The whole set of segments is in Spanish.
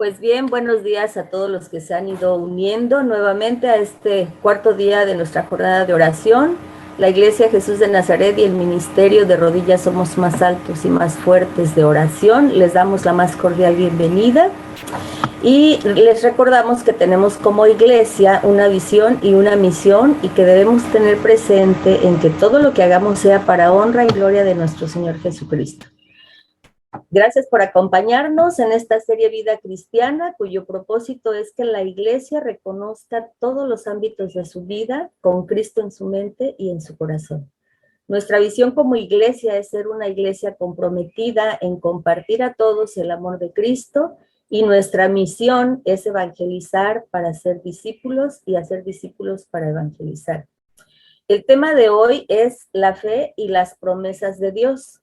Pues bien, buenos días a todos los que se han ido uniendo nuevamente a este cuarto día de nuestra jornada de oración. La Iglesia Jesús de Nazaret y el Ministerio de Rodillas Somos Más Altos y Más Fuertes de Oración, les damos la más cordial bienvenida y les recordamos que tenemos como iglesia una visión y una misión y que debemos tener presente en que todo lo que hagamos sea para honra y gloria de nuestro Señor Jesucristo. Gracias por acompañarnos en esta serie Vida Cristiana, cuyo propósito es que la Iglesia reconozca todos los ámbitos de su vida con Cristo en su mente y en su corazón. Nuestra visión como Iglesia es ser una Iglesia comprometida en compartir a todos el amor de Cristo, y nuestra misión es evangelizar para hacer discípulos y hacer discípulos para evangelizar. El tema de hoy es la fe y las promesas de Dios.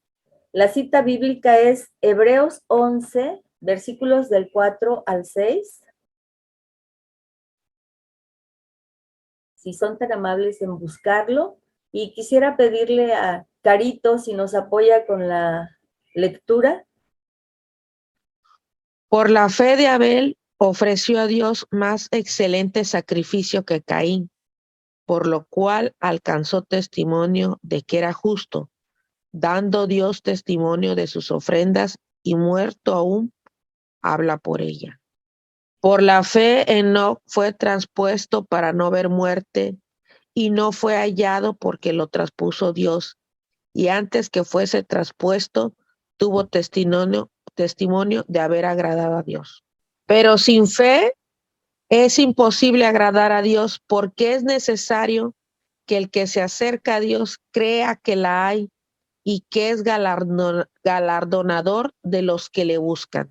La cita bíblica es Hebreos 11, versículos del 4 al 6. Si son tan amables en buscarlo. Y quisiera pedirle a Carito si nos apoya con la lectura. Por la fe de Abel ofreció a Dios más excelente sacrificio que Caín, por lo cual alcanzó testimonio de que era justo, dando Dios testimonio de sus ofrendas, y muerto aún habla por ella. Por la fe Enoc fue traspuesto para no ver muerte, y no fue hallado porque lo traspuso Dios, y antes que fuese traspuesto tuvo testimonio de haber agradado a Dios. Pero sin fe es imposible agradar a Dios, porque es necesario que el que se acerca a Dios crea que la hay y que es galardonador de los que le buscan.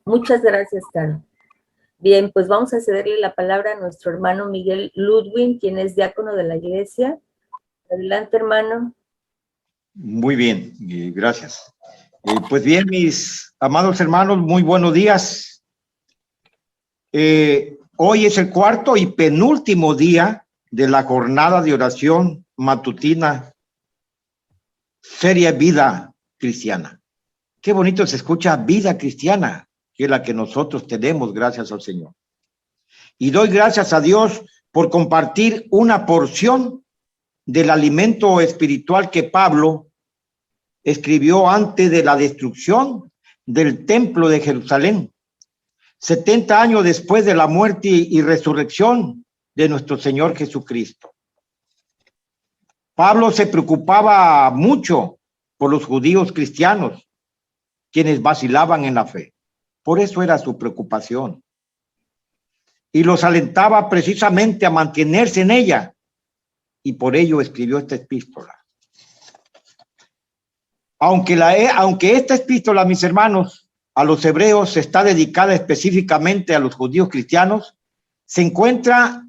Muchas gracias, Caro. Bien, pues vamos a cederle la palabra a nuestro hermano Miguel Ludwig, quien es diácono de la iglesia. Adelante, hermano. Muy bien, gracias. Pues bien, mis amados hermanos, muy buenos días. Hoy es el cuarto y penúltimo día de la jornada de oración matutina serie Vida Cristiana. Qué bonito se escucha Vida Cristiana, que es la que nosotros tenemos, gracias al Señor. Y doy gracias a Dios por compartir una porción del alimento espiritual que Pablo escribió antes de la destrucción del templo de Jerusalén, 70 años después de la muerte y resurrección de nuestro Señor Jesucristo. Pablo se preocupaba mucho por los judíos cristianos, quienes vacilaban en la fe. Por eso era su preocupación. Y los alentaba precisamente a mantenerse en ella. Y por ello escribió esta epístola. Aunque esta epístola, mis hermanos, a los hebreos está dedicada específicamente a los judíos cristianos, se encuentra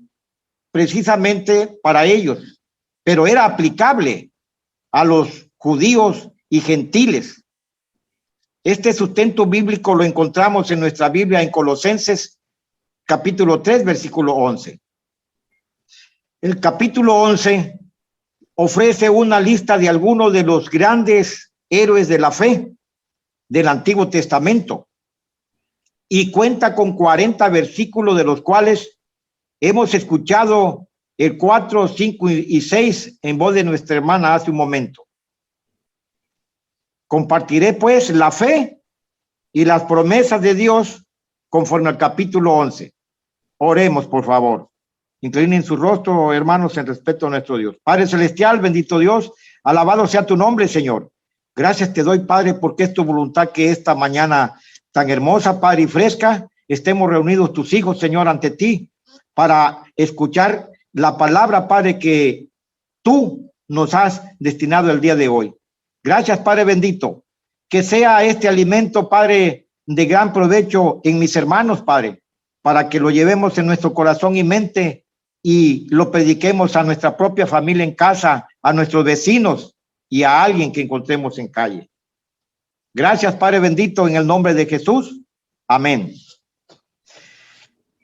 precisamente para ellos, pero era aplicable a los judíos y gentiles. Este sustento bíblico lo encontramos en nuestra Biblia en Colosenses capítulo 3, versículo 11. El capítulo 11 ofrece una lista de algunos de los grandes héroes de la fe del Antiguo Testamento y cuenta con 40 versículos, de los cuales hemos escuchado el 4, 5 y 6 en voz de nuestra hermana hace un momento. Compartiré pues la fe y las promesas de Dios conforme al capítulo 11. Oremos, por favor. Inclinen su rostro, hermanos, en respeto a nuestro Dios. Padre Celestial, bendito Dios, alabado sea tu nombre, Señor. Gracias te doy, Padre, porque es tu voluntad que esta mañana tan hermosa, Padre, y fresca, estemos reunidos tus hijos, Señor, ante ti, para escuchar la palabra, Padre, que tú nos has destinado el día de hoy. Gracias, Padre bendito, que sea este alimento, Padre, de gran provecho en mis hermanos, Padre, para que lo llevemos en nuestro corazón y mente y lo prediquemos a nuestra propia familia en casa, a nuestros vecinos y a alguien que encontremos en calle. Gracias, Padre bendito, en el nombre de Jesús. Amén.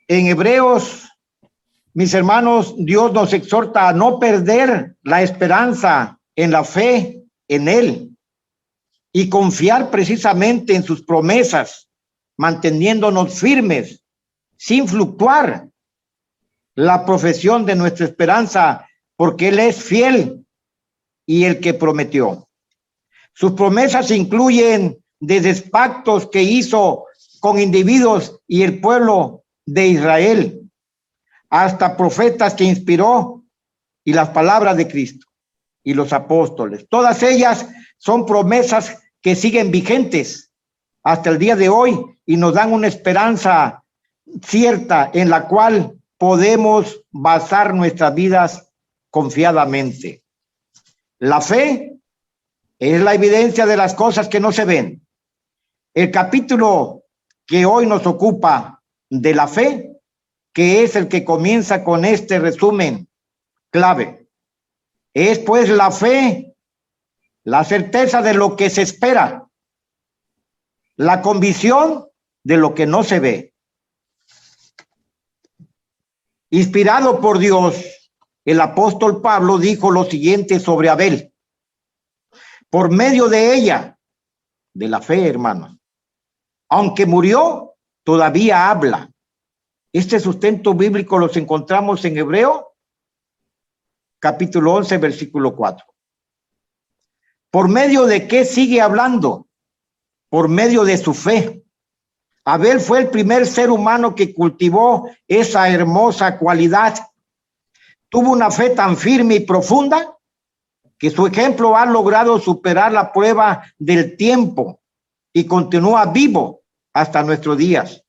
En Hebreos, mis hermanos, Dios nos exhorta a no perder la esperanza en la fe en Él y confiar precisamente en sus promesas manteniéndonos firmes, sin fluctuar la profesión de nuestra esperanza, porque Él es fiel y el que prometió. Sus promesas incluyen desde pactos que hizo con individuos y el pueblo de Israel, hasta profetas que inspiró y las palabras de Cristo y los apóstoles. Todas ellas son promesas que siguen vigentes hasta el día de hoy y nos dan una esperanza cierta en la cual podemos basar nuestras vidas confiadamente. La fe es la evidencia de las cosas que no se ven. El capítulo que hoy nos ocupa de la fe, que es el que comienza con este resumen clave, es pues la fe, la certeza de lo que se espera, la convicción de lo que no se ve. Inspirado por Dios, el apóstol Pablo dijo lo siguiente sobre Abel. Por medio de ella, de la fe, hermanos, aunque murió, todavía habla. Este sustento bíblico los encontramos en Hebreo, capítulo 11, versículo 4. ¿Por medio de qué sigue hablando? Por medio de su fe. Abel fue el primer ser humano que cultivó esa hermosa cualidad. Tuvo una fe tan firme y profunda que su ejemplo ha logrado superar la prueba del tiempo y continúa vivo hasta nuestros días.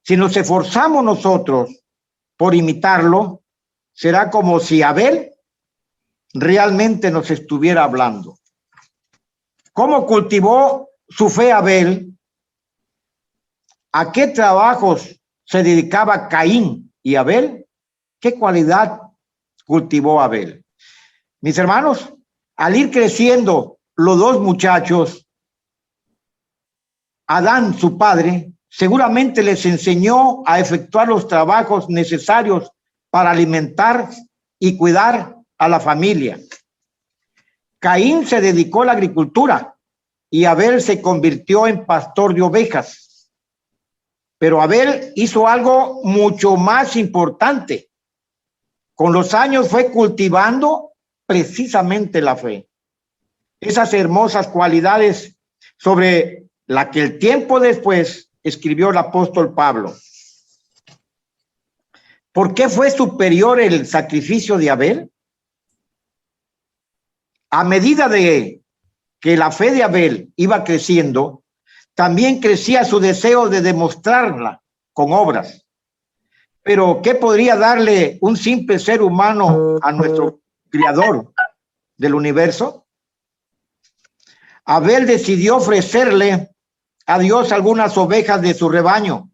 Si nos esforzamos nosotros por imitarlo, será como si Abel realmente nos estuviera hablando. ¿Cómo cultivó su fe Abel? ¿A qué trabajos se dedicaba Caín y Abel? ¿Qué cualidad cultivó Abel? Mis hermanos, al ir creciendo los dos muchachos, Adán, su padre, seguramente les enseñó a efectuar los trabajos necesarios para alimentar y cuidar a la familia. Caín se dedicó a la agricultura y Abel se convirtió en pastor de ovejas. Pero Abel hizo algo mucho más importante. Con los años fue cultivando precisamente la fe. Esas hermosas cualidades sobre la que el tiempo después escribió el apóstol Pablo. ¿Por qué fue superior el sacrificio de Abel? A medida de que la fe de Abel iba creciendo, también crecía su deseo de demostrarla con obras. Pero ¿qué podría darle un simple ser humano a nuestro Creador del universo? Abel decidió ofrecerle a Dios algunas ovejas de su rebaño.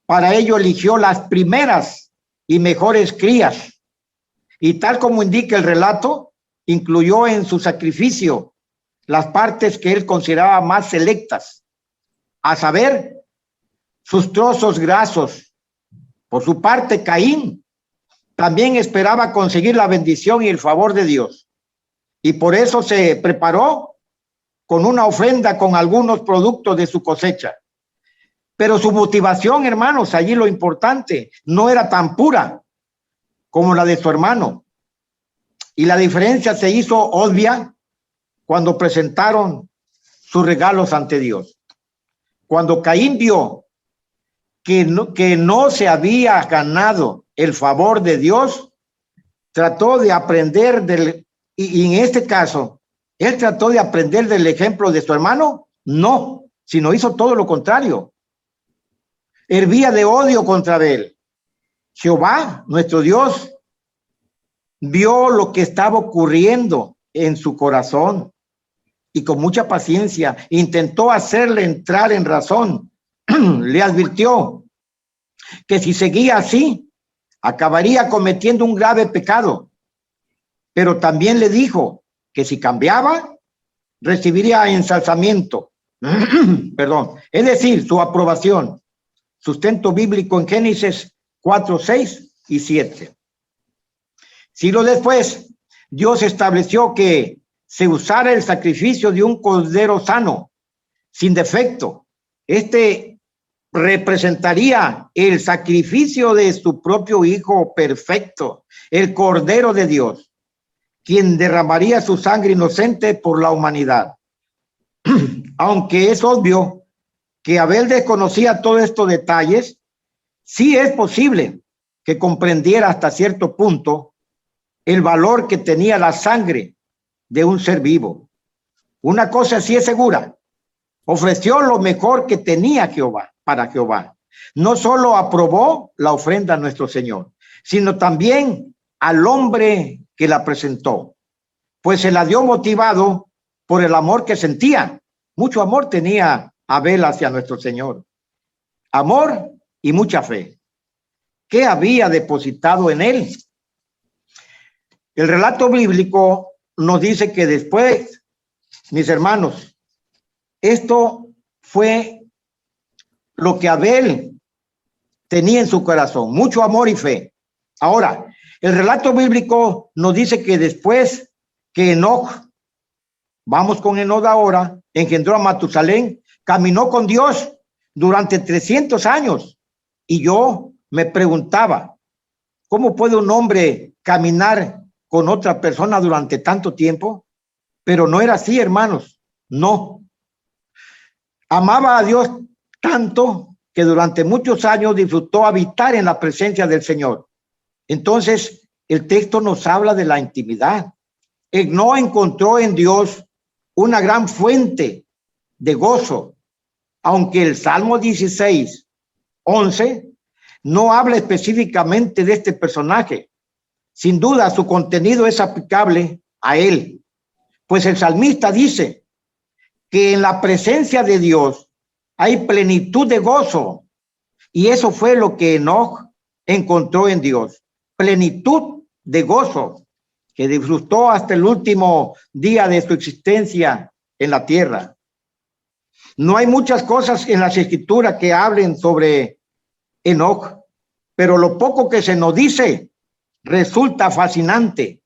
Para ello eligió las primeras y mejores crías. Y tal como indica el relato, incluyó en su sacrificio las partes que él consideraba más selectas, a saber, sus trozos grasos. Por su parte, Caín también esperaba conseguir la bendición y el favor de Dios. Y por eso se preparó con una ofrenda con algunos productos de su cosecha. Pero su motivación, hermanos, allí lo importante, no era tan pura como la de su hermano. Y la diferencia se hizo obvia cuando presentaron sus regalos ante Dios. Cuando Caín vio que no se había ganado el favor de Dios, trató de aprender y en este caso, él trató de aprender del ejemplo de su hermano, no, sino hizo todo lo contrario. Hervía de odio contra él. Jehová, nuestro Dios, vio lo que estaba ocurriendo en su corazón y con mucha paciencia intentó hacerle entrar en razón. Le advirtió que si seguía así, acabaría cometiendo un grave pecado. Pero también le dijo que si cambiaba, recibiría ensalzamiento. Perdón, es decir, su aprobación. Sustento bíblico en Génesis 4, 6 y 7. Siglos después, Dios estableció que se usara el sacrificio de un cordero sano, sin defecto. Este representaría el sacrificio de su propio Hijo perfecto, el Cordero de Dios, quien derramaría su sangre inocente por la humanidad. Aunque es obvio que Abel desconocía todos estos detalles, sí es posible que comprendiera hasta cierto punto el valor que tenía la sangre de un ser vivo. Una cosa sí es segura: ofreció lo mejor que tenía para Jehová. No solo aprobó la ofrenda a nuestro Señor, sino también al hombre que la presentó, pues se la dio motivado por el amor que sentía. Mucho amor tenía Abel hacia nuestro Señor. Amor y mucha fe. ¿Qué había depositado en él? El relato bíblico nos dice que después, mis hermanos, esto fue lo que Abel tenía en su corazón, mucho amor y fe. Ahora, el relato bíblico nos dice que después que Enoc, vamos con Enoc ahora, engendró a Matusalén, caminó con Dios durante 300 años. Y yo me preguntaba, ¿cómo puede un hombre caminar con otra persona durante tanto tiempo? Pero no era así, hermanos, no. Amaba a Dios tanto que durante muchos años disfrutó habitar en la presencia del Señor. Entonces, el texto nos habla de la intimidad. Enoc encontró en Dios una gran fuente de gozo, aunque el Salmo 16, 11 no habla específicamente de este personaje. Sin duda, su contenido es aplicable a él, pues el salmista dice que en la presencia de Dios hay plenitud de gozo, y eso fue lo que Enoc encontró en Dios, plenitud de gozo, que disfrutó hasta el último día de su existencia en la tierra. No hay muchas cosas en las escrituras que hablen sobre Enoc, pero lo poco que se nos dice resulta fascinante.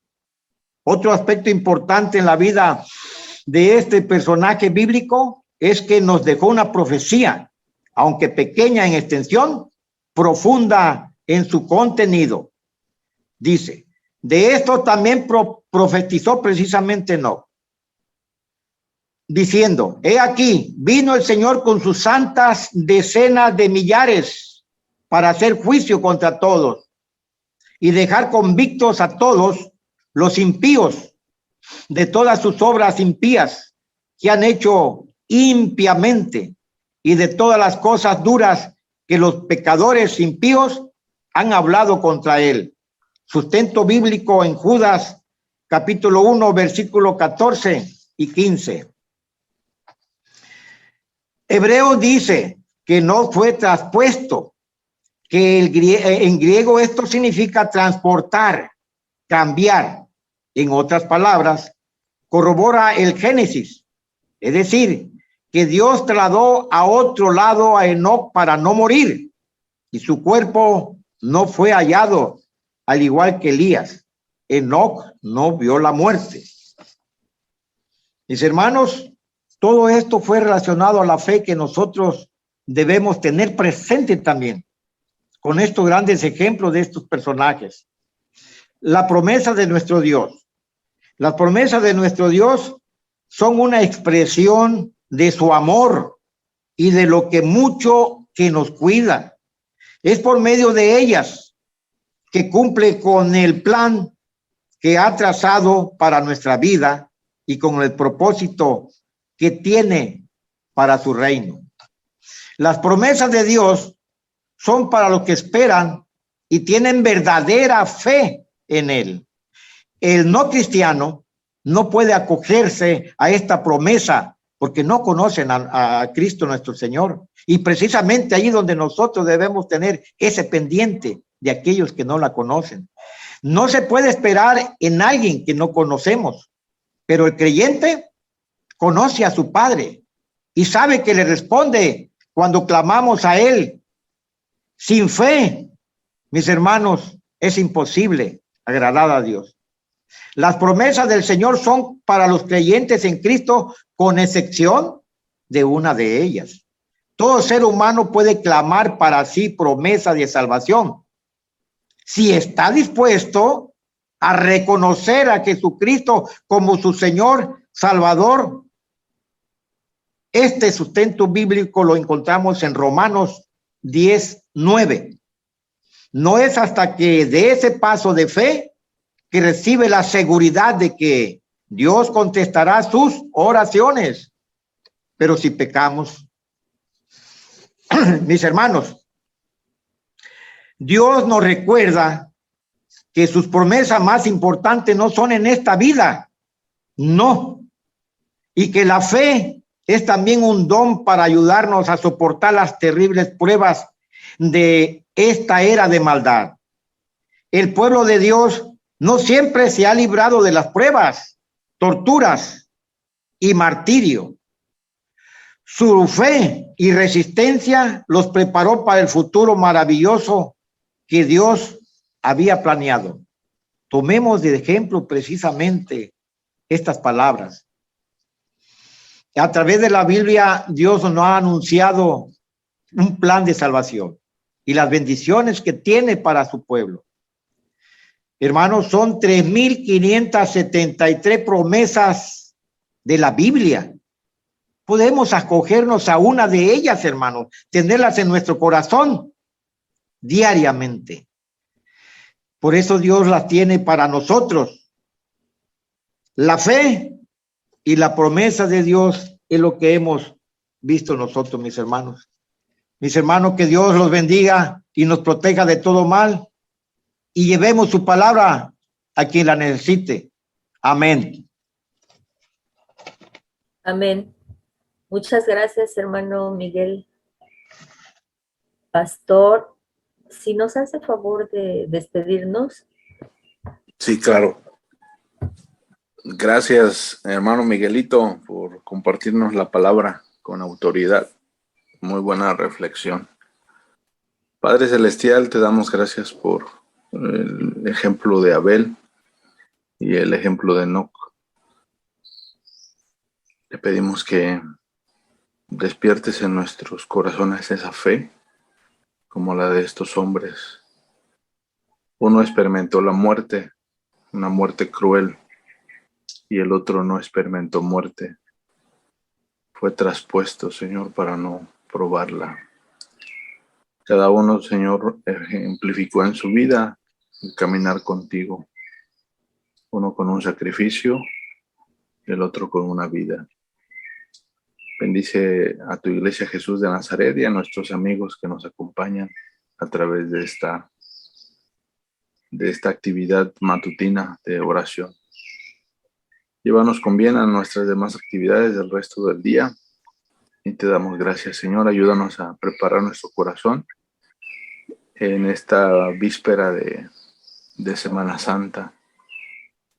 Otro aspecto importante en la vida de este personaje bíblico es que nos dejó una profecía, aunque pequeña en extensión, profunda en su contenido. Dice, de esto también profetizó precisamente Enoc, diciendo, he aquí, vino el Señor con sus santas decenas de millares para hacer juicio contra todos y dejar convictos a todos los impíos de todas sus obras impías que han hecho impiamente y de todas las cosas duras que los pecadores impíos han hablado contra él. Sustento bíblico en Judas, capítulo 1, versículo 14 y 15. Hebreo dice que no fue traspuesto, que en griego esto significa transportar, cambiar. En otras palabras, corrobora el Génesis, es decir, que Dios trasladó a otro lado a Enoc para no morir, y su cuerpo no fue hallado, al igual que Elías. Enoc no vio la muerte. Mis hermanos, todo esto fue relacionado a la fe que nosotros debemos tener presente también, con estos grandes ejemplos de estos personajes. La promesa de nuestro Dios. Las promesas de nuestro Dios son una expresión de su amor y de lo que mucho que nos cuida. Es por medio de ellas que cumple con el plan que ha trazado para nuestra vida y con el propósito que tiene para su reino. Las promesas de Dios son para los que esperan y tienen verdadera fe en él. El no cristiano no puede acogerse a esta promesa porque no conocen a Cristo nuestro Señor. Y precisamente ahí donde nosotros debemos tener ese pendiente de aquellos que no la conocen. No se puede esperar en alguien que no conocemos, pero el creyente conoce a su Padre y sabe que le responde cuando clamamos a él. Sin fe, mis hermanos, es imposible agradar a Dios. Las promesas del Señor son para los creyentes en Cristo, con excepción de una de ellas. Todo ser humano puede clamar para sí promesa de salvación, si está dispuesto a reconocer a Jesucristo como su Señor Salvador. Este sustento bíblico lo encontramos en Romanos 10:9. No es hasta que de ese paso de fe que recibe la seguridad de que Dios contestará sus oraciones. Pero si pecamos, mis hermanos, Dios nos recuerda que sus promesas más importantes no son en esta vida, no, y que la fe es también un don para ayudarnos a soportar las terribles pruebas de esta era de maldad. El pueblo de Dios no siempre se ha librado de las pruebas, torturas y martirio. Su fe y resistencia los preparó para el futuro maravilloso que Dios había planeado. Tomemos de ejemplo precisamente estas palabras. A través de la Biblia, Dios nos ha anunciado un plan de salvación y las bendiciones que tiene para su pueblo. Hermanos, son 3,573 promesas de la Biblia. Podemos acogernos a una de ellas, hermanos, tenerlas en nuestro corazón diariamente. Por eso Dios las tiene para nosotros. La fe y la promesa de Dios es lo que hemos visto nosotros, mis hermanos. Mis hermanos, que Dios los bendiga y nos proteja de todo mal y llevemos su palabra a quien la necesite. Amén. Amén. Muchas gracias, hermano Miguel. Pastor, si nos hace favor de despedirnos. Sí, claro. Gracias, hermano Miguelito, por compartirnos la palabra con autoridad. Muy buena reflexión. Padre Celestial, te damos gracias por el ejemplo de Abel y el ejemplo de Enoc. Te pedimos que despiertes en nuestros corazones esa fe, como la de estos hombres. Uno experimentó la muerte, una muerte cruel, y el otro no experimentó muerte. Fue traspuesto, Señor, para no probarla. Cada uno, Señor, ejemplificó en su vida el caminar contigo. Uno con un sacrificio, el otro con una vida. Bendice a tu iglesia Jesús de Nazaret y a nuestros amigos que nos acompañan a través de esta actividad matutina de oración. Llévanos con bien a nuestras demás actividades del resto del día y te damos gracias, Señor. Ayúdanos a preparar nuestro corazón en esta víspera de Semana Santa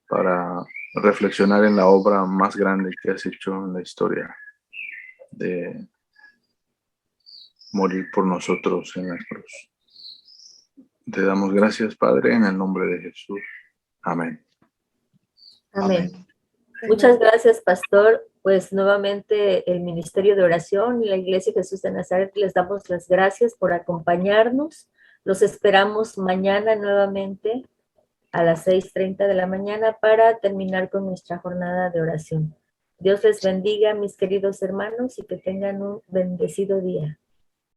para reflexionar en la obra más grande que has hecho en la historia, de morir por nosotros en la cruz. Te damos gracias, Padre, en el nombre de Jesús. Amén. Amén. Muchas gracias, pastor. Pues nuevamente el Ministerio de Oración y la Iglesia Jesús de Nazaret les damos las gracias por acompañarnos. Los esperamos mañana nuevamente a las 6:30 de la mañana para terminar con nuestra jornada de oración. Dios les bendiga, mis queridos hermanos, y que tengan un bendecido día.